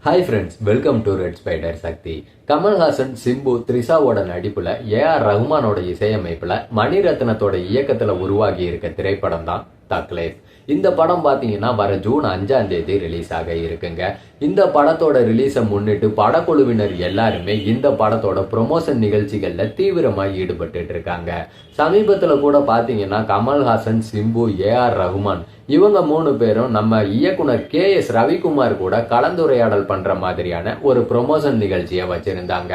Hi friends, welcome to red spider Sakthi. Kamal Haasan, Simbu, த்ரிஷாவோட நடிப்புல A ரஹ்மானோட இசையமைப்புல மணிரத்னத்தோட இயக்கத்துல உருவாகி இருக்க திரைப்படம் தான் தக் லைஃப். இந்த படம் பாத்தீங்கன்னா வர ஜூன் 5ஆம் தேதி ரிலீஸ் ஆக இருக்குங்க. இந்த படத்தோட ரிலீஸை முன்னிட்டு படக்குழுவினர் எல்லாருமே இந்த படத்தோட ப்ரொமோஷன் நிகழ்ச்சிகள்ல தீவிரமா ஈடுபட்டு இருக்காங்க. சமீபத்துல கூட பாத்தீங்கன்னா கமல்ஹாசன், சிம்பு, ஏஆர் ரஹ்மான் இவங்க 3 பேரும் நம்ம இயக்குனர் KS ரவிக்குமார் கூட கலந்துரையாடல் பண்ற மாதிரியான ஒரு ப்ரொமோஷன் நிகழ்ச்சியை வச்சிருந்தாங்க.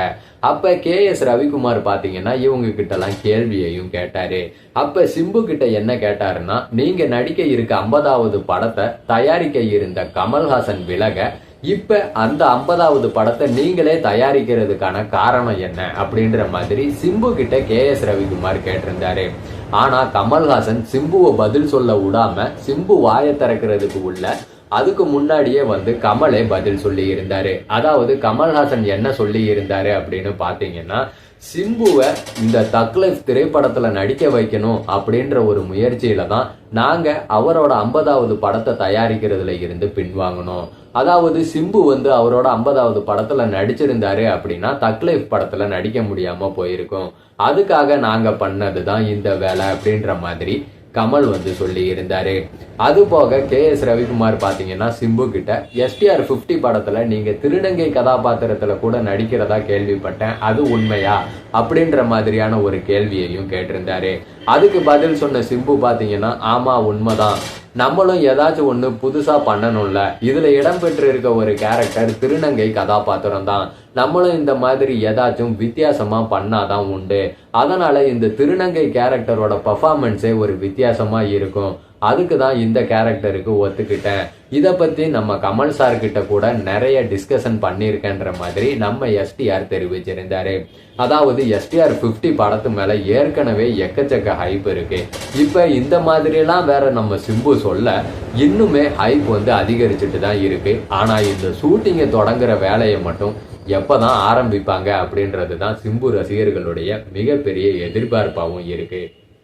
அப்ப KS ரவிக்குமார் பாத்தீங்கன்னா இவங்க கிட்ட எல்லாம் கேள்வியையும் கேட்டாரு. அப்ப சிம்பு கிட்ட என்ன கேட்டாருன்னா, நீங்க நடிக்க இருக்க 50வது படத்தை தயாரிக்க இருந்த கமல்ஹாசன் விலக இப்ப அந்த 50வது படத்தை நீங்களே தயாரிக்கிறதுக்கான காரணம் என்ன அப்படின்ற மாதிரி சிம்பு கிட்ட KS ரவிக்குமார் கேட்டிருந்தாரு. ஆனா கமல்ஹாசன் சிம்புவை பதில் சொல்ல விடாம சிம்பு வாயை திறக்கிறதுக்கு உள்ள அதுக்கு முன்னாடியே கமலே பதில் சொல்லி இருந்தாரு. அதாவது கமல்ஹாசன் என்ன சொல்லி இருந்தாரு அப்படின்னு பாத்தீங்கன்னா, சிம்புவை இந்த தக் லைஃப் திரைப்படத்துல நடிக்க வைக்கணும் அப்படின்ற ஒரு முயற்சியில தான் நாங்க அவரோட 50வது படத்தை தயாரிக்கிறதுல இருந்து பின்வாங்கணும். அதாவது சிம்பு அவரோட 50வது படத்துல நடிச்சிருந்தாரு அப்படின்னா தக் லைஃப் படத்துல நடிக்க முடியாம போயிருக்கும். அதுக்காக நாங்க பண்ணதுதான் இந்த வேலை அப்படின்ற மாதிரி கமல் சொல்லி இருந்தாரு. அது போக KS ரவிக்குமார் பாத்தீங்கன்னா சிம்பு கிட்ட STR 50 படத்துல நீங்க திருநங்கை கதாபாத்திரத்துல கூட நடிக்கிறதா கேள்விப்பட்டேன், அது உண்மையா அப்படின்ற மாதிரியான ஒரு கேள்வியையும் கேட்டிருந்தாரு. அதுக்கு பதில் சொன்ன சிம்பு பாத்தீங்கன்னா, ஆமா உண்மைதான், நம்மளும் ஏதாச்சும் ஒண்ணு புதுசா பண்ணணும்ல, இதுல இடம்பெற்று இருக்க ஒரு கேரக்டர் திருநங்கை கதாபாத்திரம் தான், நம்மளும் இந்த மாதிரி ஏதாச்சும் வித்தியாசமா பண்ணாதான் உண்டு, அதனால இந்த திருநங்கை கேரக்டரோட பர்ஃபார்மன்ஸே ஒரு வித்தியாசமா இருக்கும், அதுக்கு தான் இந்த கேரக்டருக்கு ஒத்துக்கிட்டேன், இத பத்தி நம்ம கமல் சார் கிட்ட கூட நிறைய டிஸ்கஷன் பண்ணிருக்கேன்ற மாதிரி நம்ம STR தெரிவிச்சிருந்தாரு. அதாவது STR 50 படத்து மேல ஏற்கனவே எக்கச்சக்க ஹைப் இருக்கு. இப்ப இந்த மாதிரி எல்லாம் வேற நம்ம சிம்பு சொல்ல இன்னுமே ஹைப் அதிகரிச்சுட்டு தான் இருக்கு. ஆனா இந்த ஷூட்டிங்கை தொடங்குற வேலையை மட்டும் எப்பதான் ஆரம்பிப்பாங்க அப்படின்றது தான் சிம்பு ரசிகர்களுடைய மிகப்பெரிய எதிர்பார்ப்பாகவும் இருக்கு.